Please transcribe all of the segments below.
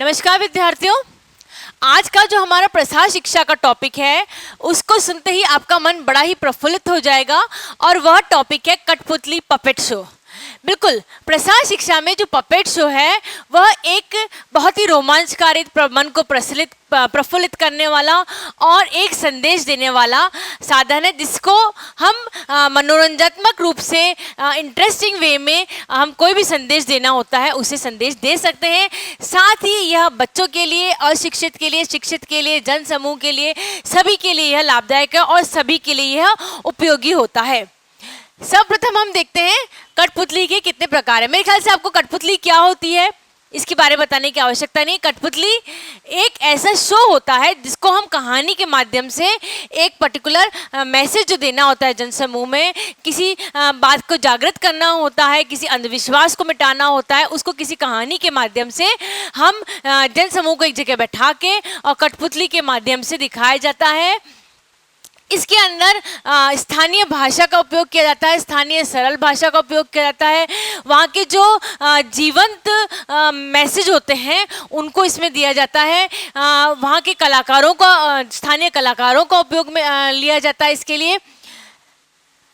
नमस्कार विद्यार्थियों। आज का जो हमारा प्रसार शिक्षा का टॉपिक है उसको सुनते ही आपका मन बड़ा ही प्रफुल्लित हो जाएगा और वह टॉपिक है कठपुतली पपेट शो। बिल्कुल, प्रसार शिक्षा में जो पपेट शो है वह एक बहुत ही रोमांचकारी, मन को प्रफुल्लित करने वाला और एक संदेश देने वाला साधन है, जिसको हम मनोरंजनात्मक रूप से इंटरेस्टिंग वे में हम कोई भी संदेश देना होता है उसे संदेश दे सकते हैं। साथ ही यह बच्चों के लिए, अशिक्षित के लिए, शिक्षित के लिए, जन समूह के लिए, सभी के लिए यह लाभदायक है और सभी के लिए यह उपयोगी होता है। सर्वप्रथम हम देखते हैं कठपुतली के कितने प्रकार है। मेरे ख्याल से आपको कठपुतली क्या होती है इसके बारे में बताने की आवश्यकता नहीं। कठपुतली एक ऐसा शो होता है जिसको हम कहानी के माध्यम से एक पर्टिकुलर मैसेज जो देना होता है जनसमूह में, किसी बात को जागृत करना होता है, किसी अंधविश्वास को मिटाना होता है, उसको किसी कहानी के माध्यम से हम जनसमूह को एक जगह बैठा के और कठपुतली के माध्यम से दिखाया जाता है। इसके अंदर स्थानीय भाषा का उपयोग किया जाता है, स्थानीय सरल भाषा का उपयोग किया जाता है। वहाँ के जो जीवंत मैसेज होते हैं उनको इसमें दिया जाता है। वहाँ के कलाकारों का, स्थानीय कलाकारों का उपयोग में लिया जाता है इसके लिए।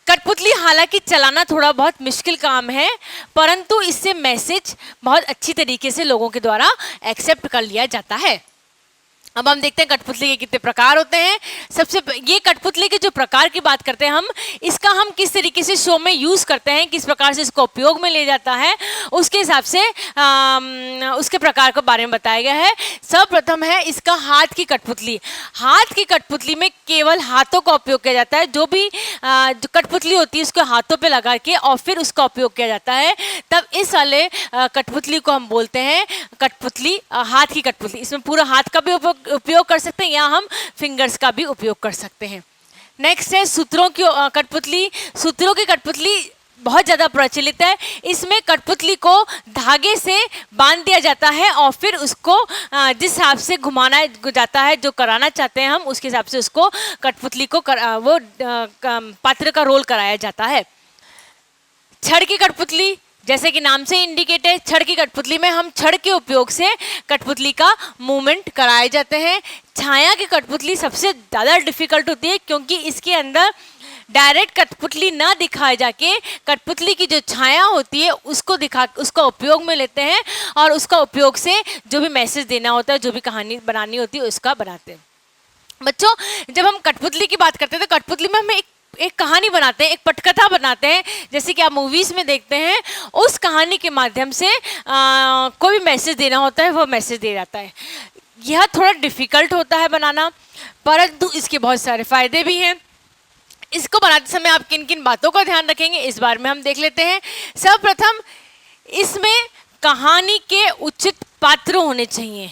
कठपुतली हालांकि चलाना थोड़ा बहुत मुश्किल काम है, परंतु इससे मैसेज बहुत अच्छी तरीके से लोगों के द्वारा एक्सेप्ट कर लिया जाता है। अब हम देखते हैं कठपुतली के कितने प्रकार होते हैं। सबसे ये कठपुतली के जो प्रकार की बात करते हैं हम, इसका हम किस तरीके से शो में यूज़ करते हैं, किस प्रकार से इसको उपयोग में ले जाता है, उसके हिसाब से उसके प्रकार के बारे में बताया गया है। सर्वप्रथम है इसका हाथ की कठपुतली। हाथ की कठपुतली में केवल हाथों का उपयोग किया जाता है। जो भी जो कठपुतली होती है उसको हाथों पे लगा के और फिर उसका उपयोग किया जाता है। तब इस वाले कठपुतली को हम बोलते हैं कठपुतली, हाथ की कठपुतली। इसमें पूरा हाथ का भी उपयोग कर सकते हैं या हम फिंगर्स का भी उपयोग कर सकते हैं। नेक्स्ट है सूत्रों की कठपुतली। सूत्रों की कठपुतली बहुत ज़्यादा प्रचलित है। इसमें कठपुतली को धागे से बांध दिया जाता है और फिर उसको जिस हिसाब से घुमाना जाता है, जो कराना चाहते हैं हम, उसके हिसाब से उसको कठपुतली को वो पात्र का रोल कराया जाता है। छड़ की कठपुतली, जैसे कि नाम से इंडिकेट है, छड़ की कठपुतली में हम छड़ के उपयोग से कठपुतली का मूवमेंट कराए जाते हैं। छाया की कठपुतली सबसे ज़्यादा डिफिकल्ट होती है, क्योंकि इसके अंदर डायरेक्ट कठपुतली ना दिखाए जाके कठपुतली की जो छाया होती है उसका उपयोग में लेते हैं और उसका उपयोग से जो भी मैसेज देना होता है, जो भी कहानी बनानी होती है, उसका बनाते हैं। बच्चों, जब हम कठपुतली की बात करते हैं तो कठपुतली में हम एक कहानी बनाते हैं, एक पटकथा बनाते हैं, जैसे कि आप मूवीज़ में देखते हैं। उस कहानी के माध्यम से कोई भी मैसेज देना होता है, वो मैसेज दे जाता है। यह थोड़ा डिफ़िकल्ट होता है बनाना, परंतु इसके बहुत सारे फ़ायदे भी हैं। इसको बनाते समय आप किन किन बातों का ध्यान रखेंगे इस बारे में हम देख लेते हैं। सर्वप्रथम, इसमें कहानी के उचित पात्र होने चाहिए।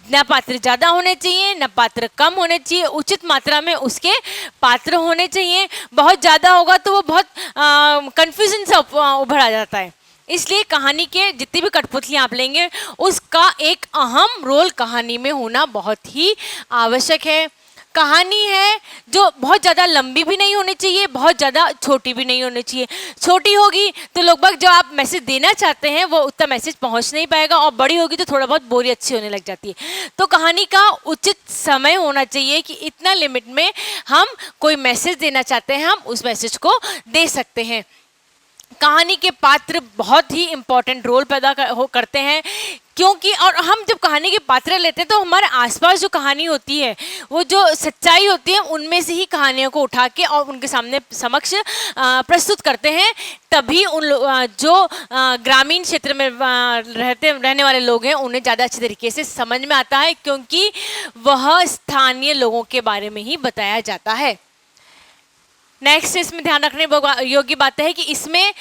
न पात्र ज़्यादा होने चाहिए, न पात्र कम होने चाहिए। उचित मात्रा में उसके पात्र होने चाहिए। बहुत ज़्यादा होगा तो वो बहुत कन्फ्यूजन से उभर आ जाता है। इसलिए कहानी के जितनी भी कठपुतलियाँ आप लेंगे उसका एक अहम रोल कहानी में होना बहुत ही आवश्यक है। कहानी है जो बहुत ज़्यादा लंबी भी नहीं होनी चाहिए, बहुत ज़्यादा छोटी भी नहीं होनी चाहिए। छोटी होगी तो लगभग जो आप मैसेज देना चाहते हैं वो उतना मैसेज पहुंच नहीं पाएगा, और बड़ी होगी तो थोड़ा बहुत बोरी अच्छी होने लग जाती है। तो कहानी का उचित समय होना चाहिए कि इतना लिमिट में हम कोई मैसेज देना चाहते हैं, हम उस मैसेज को दे सकते हैं। कहानी के पात्र बहुत ही इम्पोर्टेंट रोल पैदा करते हैं, क्योंकि और हम जब कहानी के पात्र लेते हैं तो हमारे आसपास जो कहानी होती है, वो जो सच्चाई होती है, उनमें से ही कहानियों को उठा के और उनके सामने समक्ष प्रस्तुत करते हैं। तभी उन जो ग्रामीण क्षेत्र में रहने वाले लोग हैं उन्हें ज़्यादा अच्छे तरीके से समझ में आता है, क्योंकि वह स्थानीय लोगों के बारे में ही बताया जाता है। नेक्स्ट, इसमें ध्यान रखने योग्य बात है कि इसमें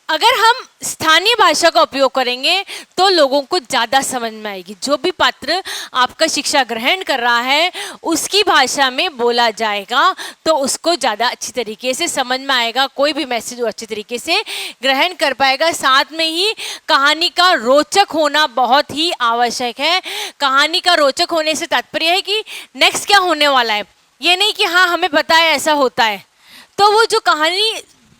अगर हम स्थानीय भाषा का उपयोग करेंगे तो लोगों को ज़्यादा समझ में आएगी। जो भी पात्र आपका शिक्षा ग्रहण कर रहा है उसकी भाषा में बोला जाएगा तो उसको ज़्यादा अच्छी तरीके से समझ में आएगा, कोई भी मैसेज वो अच्छी तरीके से ग्रहण कर पाएगा। साथ में ही कहानी का रोचक होना बहुत ही आवश्यक है। कहानी का रोचक होने से तात्पर्य है कि नेक्स्ट क्या होने वाला है, ये नहीं कि हाँ हमें पता है ऐसा होता है। तो वो जो कहानी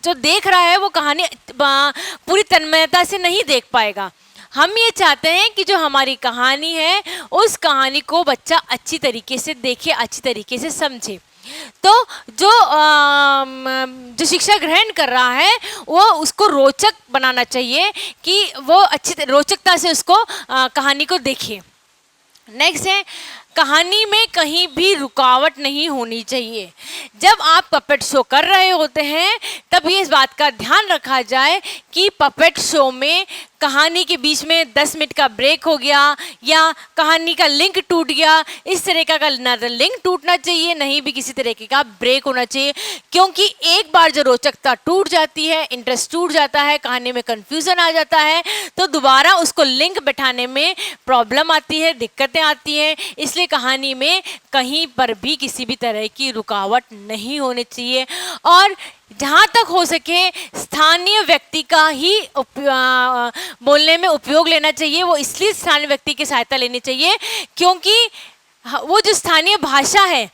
जो देख रहा है वो कहानी पूरी तन्मयता से नहीं देख पाएगा। हम ये चाहते हैं कि जो हमारी कहानी है उस कहानी को बच्चा अच्छी तरीके से देखे, अच्छी तरीके से समझे। तो जो शिक्षा ग्रहण कर रहा है वो उसको रोचक बनाना चाहिए कि वो अच्छी रोचकता से उसको कहानी को देखे। नेक्स्ट है, कहानी में कहीं भी रुकावट नहीं होनी चाहिए। जब आप पपेट शो कर रहे होते हैं तब ये इस बात का ध्यान रखा जाए कि पपेट शो में कहानी के बीच में 10 मिनट का ब्रेक हो गया या कहानी का लिंक टूट गया, इस तरह का ना तो लिंक टूटना चाहिए, नहीं भी किसी तरीके का ब्रेक होना चाहिए। क्योंकि एक बार जो रोचकता टूट जाती है, इंटरेस्ट टूट जाता है, कहानी में कंफ्यूजन आ जाता है, तो दोबारा उसको लिंक बैठाने में प्रॉब्लम आती है, दिक्कतें आती हैं। इसलिए कहानी में कहीं पर भी किसी भी तरह की रुकावट नहीं होनी चाहिए और जहाँ तक हो सके स्थानीय व्यक्ति का ही बोलने में उपयोग लेना चाहिए। वो इसलिए स्थानीय व्यक्ति की सहायता लेनी चाहिए क्योंकि वो जो स्थानीय भाषा है,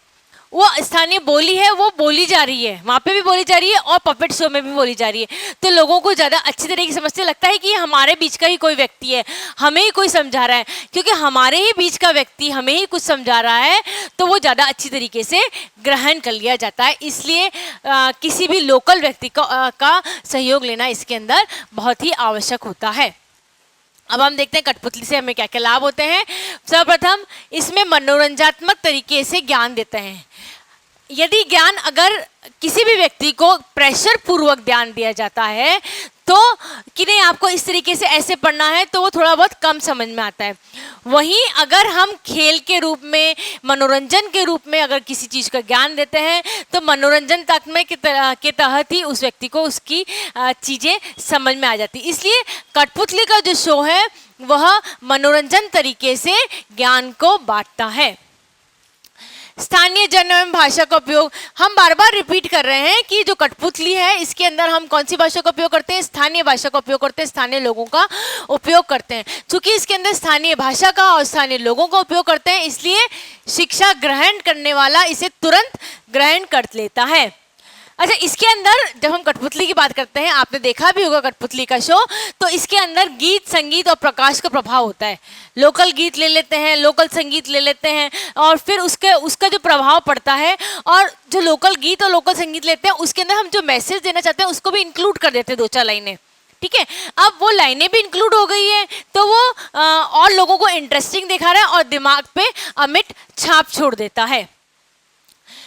वो स्थानीय बोली है, वो बोली जा रही है, वहाँ पे भी बोली जा रही है और पपेट शो में भी बोली जा रही है। तो लोगों को ज़्यादा अच्छी तरीके से समझते लगता है कि ये हमारे बीच का ही कोई व्यक्ति है, हमें ही कोई समझा रहा है। क्योंकि हमारे ही बीच का व्यक्ति हमें ही कुछ समझा रहा है तो वो ज़्यादा अच्छी तरीके से ग्रहण कर लिया जाता है। इसलिए किसी भी लोकल व्यक्ति का सहयोग लेना इसके अंदर बहुत ही आवश्यक होता है। अब हम देखते हैं कठपुतली से हमें क्या क्या लाभ होते हैं। सर्वप्रथम इसमें मनोरंजनात्मक तरीके से ज्ञान देते हैं। यदि ज्ञान अगर किसी भी व्यक्ति को प्रेशर पूर्वक ज्ञान दिया जाता है तो कि नहीं आपको इस तरीके से ऐसे पढ़ना है, तो वो थोड़ा बहुत कम समझ में आता है। वहीं अगर हम खेल के रूप में, मनोरंजन के रूप में अगर किसी चीज़ का ज्ञान देते हैं तो मनोरंजन के तहत ही उस व्यक्ति को उसकी चीज़ें समझ में आ जाती। इसलिए कठपुतली का जो शो है वह मनोरंजन तरीके से ज्ञान को बांटता है। स्थानीय जन एवं भाषा का उपयोग, हम बार बार रिपीट कर रहे हैं कि जो कठपुतली है इसके अंदर हम कौन सी भाषा का उपयोग करते हैं, स्थानीय भाषा का उपयोग करते हैं, स्थानीय लोगों का उपयोग करते हैं। चूंकि इसके अंदर स्थानीय भाषा का और स्थानीय लोगों का उपयोग करते हैं इसलिए शिक्षा ग्रहण करने वाला इसे तुरंत ग्रहण कर लेता है। अच्छा, इसके अंदर जब हम कठपुतली की बात करते हैं, आपने देखा भी होगा कठपुतली का शो, तो इसके अंदर गीत, संगीत और प्रकाश का प्रभाव होता है। लोकल गीत ले लेते हैं, लोकल संगीत ले लेते हैं और फिर उसका जो प्रभाव पड़ता है और जो लोकल गीत और लोकल संगीत लेते हैं उसके अंदर हम जो मैसेज देना चाहते हैं उसको भी इंक्लूड कर देते हैं, 2-4 लाइनें। ठीक है, अब वो लाइनें भी इंक्लूड हो गई है तो वो और लोगों को इंटरेस्टिंग दिखा रहा है और दिमाग पे अमिट छाप छोड़ देता है।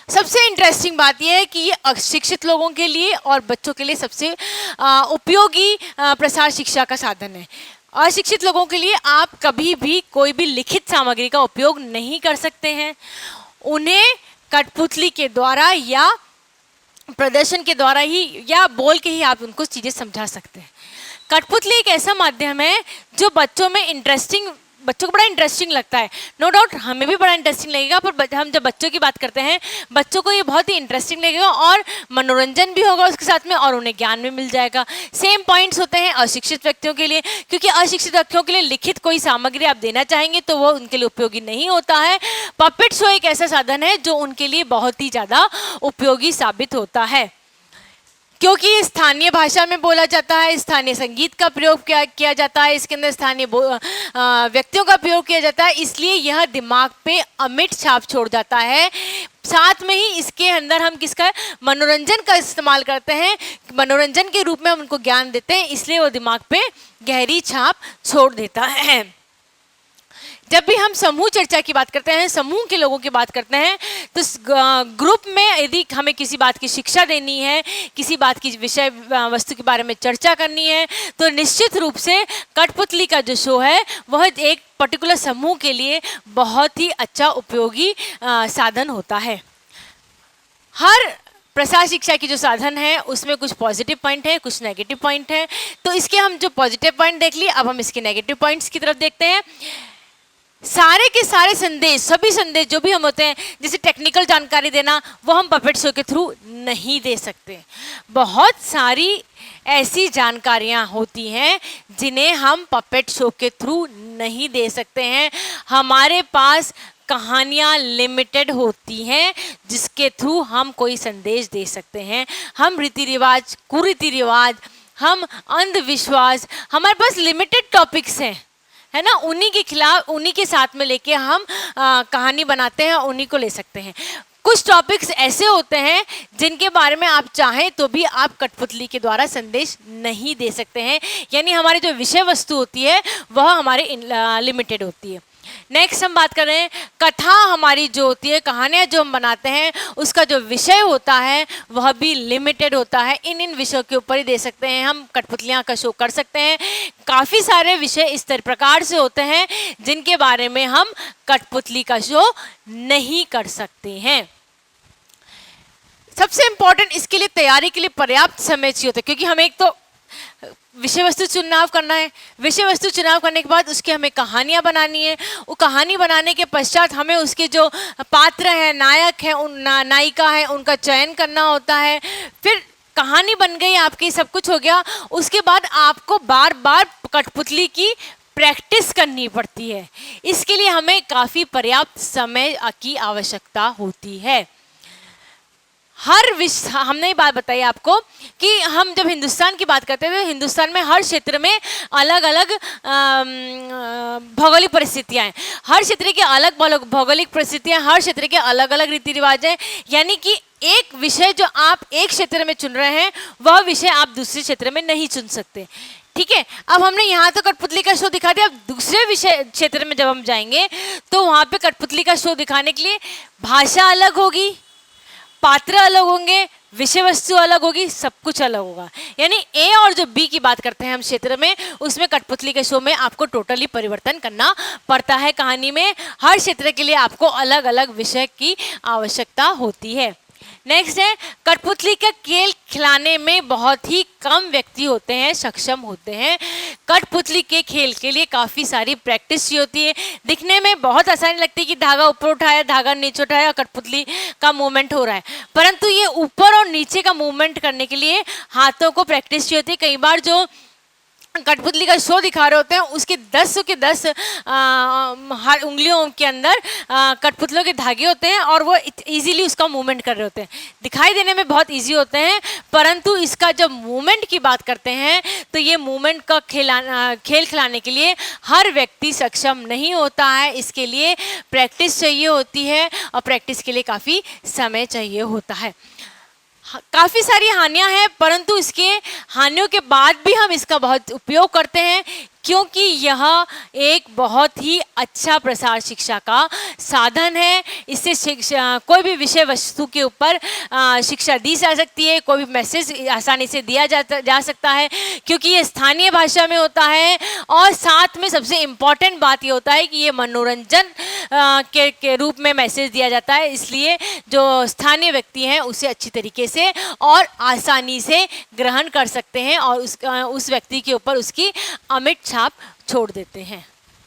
सबसे इंटरेस्टिंग बात यह है कि ये अशिक्षित लोगों के लिए और बच्चों के लिए सबसे उपयोगी प्रसार शिक्षा का साधन है। अशिक्षित लोगों के लिए आप कभी भी कोई भी लिखित सामग्री का उपयोग नहीं कर सकते हैं। उन्हें कठपुतली के द्वारा या प्रदर्शन के द्वारा ही या बोल के ही आप उनको चीज़ें समझा सकते हैं। कठपुतली एक ऐसा माध्यम है जो बच्चों को बड़ा इंटरेस्टिंग लगता है। नो डाउट हमें भी बड़ा इंटरेस्टिंग लगेगा, पर हम जब बच्चों की बात करते हैं बच्चों को ये बहुत ही इंटरेस्टिंग लगेगा और मनोरंजन भी होगा उसके साथ में और उन्हें ज्ञान भी मिल जाएगा। सेम पॉइंट्स होते हैं अशिक्षित व्यक्तियों के लिए, क्योंकि अशिक्षित व्यक्तियों के लिए लिखित कोई सामग्री आप देना चाहेंगे तो वो उनके लिए उपयोगी नहीं होता है। पपेट शो एक ऐसा साधन है जो उनके लिए बहुत ही ज़्यादा उपयोगी साबित होता है, क्योंकि स्थानीय भाषा में बोला जाता है, स्थानीय संगीत का प्रयोग किया जाता है, इसके अंदर स्थानीय व्यक्तियों का प्रयोग किया जाता है, इसलिए यह दिमाग पे अमिट छाप छोड़ जाता है। साथ में ही इसके अंदर हम किसका मनोरंजन का इस्तेमाल करते हैं, मनोरंजन के रूप में हम उनको ज्ञान देते हैं, इसलिए वो दिमाग पे गहरी छाप छोड़ देता है। जब भी हम समूह चर्चा की बात करते हैं, समूह के लोगों की बात करते हैं, तो ग्रुप में यदि हमें किसी बात की शिक्षा देनी है, किसी बात की विषय वस्तु के बारे में चर्चा करनी है, तो निश्चित रूप से कठपुतली का जो शो है वह एक पर्टिकुलर समूह के लिए बहुत ही अच्छा उपयोगी साधन होता है। हर प्रसार शिक्षा की जो साधन है उसमें कुछ पॉजिटिव पॉइंट है, कुछ नेगेटिव पॉइंट है। तो इसके हम जो पॉजिटिव पॉइंट देख लिए, अब हम इसके नेगेटिव पॉइंट्स की तरफ देखते हैं। सारे के सारे संदेश, सभी संदेश जो भी हम होते हैं, जैसे टेक्निकल जानकारी देना, वो हम पपेट शो के थ्रू नहीं दे सकते। बहुत सारी ऐसी जानकारियां होती हैं जिन्हें हम पपेट शो के थ्रू नहीं दे सकते हैं। हमारे पास कहानियाँ लिमिटेड होती हैं जिसके थ्रू हम कोई संदेश दे सकते हैं। हम रीति रिवाज, कुरीति रिवाज, हम अंधविश्वास, हमारे पास लिमिटेड टॉपिक्स हैं है ना, उन्हीं के खिलाफ, उन्हीं के साथ में लेके हम कहानी बनाते हैं, उन्हीं को ले सकते हैं। कुछ टॉपिक्स ऐसे होते हैं जिनके बारे में आप चाहें तो भी आप कठपुतली के द्वारा संदेश नहीं दे सकते हैं, यानी हमारी जो विषय वस्तु होती है वह हमारे लिमिटेड होती है। नेक्स्ट हम बात कर रहे हैं कथा, हमारी जो होती है, कहानियाँ जो हम बनाते हैं, उसका जो विषय होता है वह भी लिमिटेड होता है। इन विषयों के ऊपर ही दे सकते हैं हम कठपुतलियाँ का शो कर सकते हैं। काफ़ी सारे विषय इस प्रकार से होते हैं जिनके बारे में हम कठपुतली का शो नहीं कर सकते हैं। सबसे इम्पोर्टेंट इसके लिए तैयारी के लिए पर्याप्त समय चाहिए होता है, क्योंकि हमें एक तो विषय वस्तु चुनाव करना है, विषय वस्तु चुनाव करने के बाद उसकी हमें कहानियाँ बनानी है, वो कहानी बनाने के पश्चात हमें उसके जो पात्र हैं, नायक हैं, नायिका है, उनका चयन करना होता है। फिर कहानी बन गई आपकी, सब कुछ हो गया, उसके बाद आपको बार बार कठपुतली की प्रैक्टिस करनी पड़ती है। इसके लिए हमें काफ़ी पर्याप्त समय की आवश्यकता होती है। हर विषय, हमने ये बात बताई आपको कि हम जब हिंदुस्तान की बात करते हैं तो हिंदुस्तान में हर क्षेत्र में अलग अलग भौगोलिक परिस्थितियाँ हैं, हर क्षेत्र के अलग भौगोलिक परिस्थितियाँ, हर क्षेत्र के अलग अलग रीति रिवाज हैं। यानी कि एक विषय जो आप एक क्षेत्र में चुन रहे हैं वह विषय आप दूसरे क्षेत्र में नहीं चुन सकते। ठीक है, अब हमने यहाँ तो कठपुतली का शो दिखा दिया। अब दूसरे विषय क्षेत्र में जब हम जाएंगे तो वहाँ पे कठपुतली का शो दिखाने के लिए भाषा अलग होगी, पात्र अलग होंगे, विषय वस्तु अलग होगी, सब कुछ अलग होगा। यानी ए और जो बी की बात करते हैं हम क्षेत्र में, उसमें कठपुतली के शो में आपको टोटली परिवर्तन करना पड़ता है। कहानी में हर क्षेत्र के लिए आपको अलग अलग विषय की आवश्यकता होती है। नेक्स्ट है कठपुतली का खेल खिलाने में बहुत ही कम व्यक्ति होते हैं, सक्षम होते हैं। कठपुतली के खेल के लिए काफ़ी सारी प्रैक्टिस होती है। दिखने में बहुत आसानी लगती है कि धागा ऊपर उठाया, धागा नीचे उठाया, कठपुतली का मूवमेंट हो रहा है, परंतु ये ऊपर और नीचे का मूवमेंट करने के लिए हाथों को प्रैक्टिस होती है। कई बार जो कठपुतली का शो दिखा रहे होते हैं उसके 10 के 10 हर उंगलियों के अंदर कठपुतलों के धागे होते हैं और वो इजीली उसका मूवमेंट कर रहे होते हैं। दिखाई देने में बहुत इजी होते हैं, परंतु इसका जब मूवमेंट की बात करते हैं तो ये मूवमेंट का खेल खिलाने के लिए हर व्यक्ति सक्षम नहीं होता है। इसके लिए प्रैक्टिस चाहिए होती है और प्रैक्टिस के लिए काफ़ी समय चाहिए होता है। काफ़ी सारी हानियां हैं, परंतु इसके हानियों के बाद भी हम इसका बहुत उपयोग करते हैं, क्योंकि यह एक बहुत ही अच्छा प्रसार शिक्षा का साधन है। इससे शिक्षा, कोई भी विषय वस्तु के ऊपर शिक्षा दी जा सकती है, कोई भी मैसेज आसानी से दिया जा सकता है, क्योंकि ये स्थानीय भाषा में होता है। और साथ में सबसे इम्पॉर्टेंट बात ये होता है कि ये मनोरंजन के रूप में मैसेज दिया जाता है, इसलिए जो स्थानीय व्यक्ति हैं उसे अच्छी तरीके से और आसानी से ग्रहण कर सकते हैं और उस व्यक्ति के ऊपर उसकी अमिट छाप छोड़ देते हैं।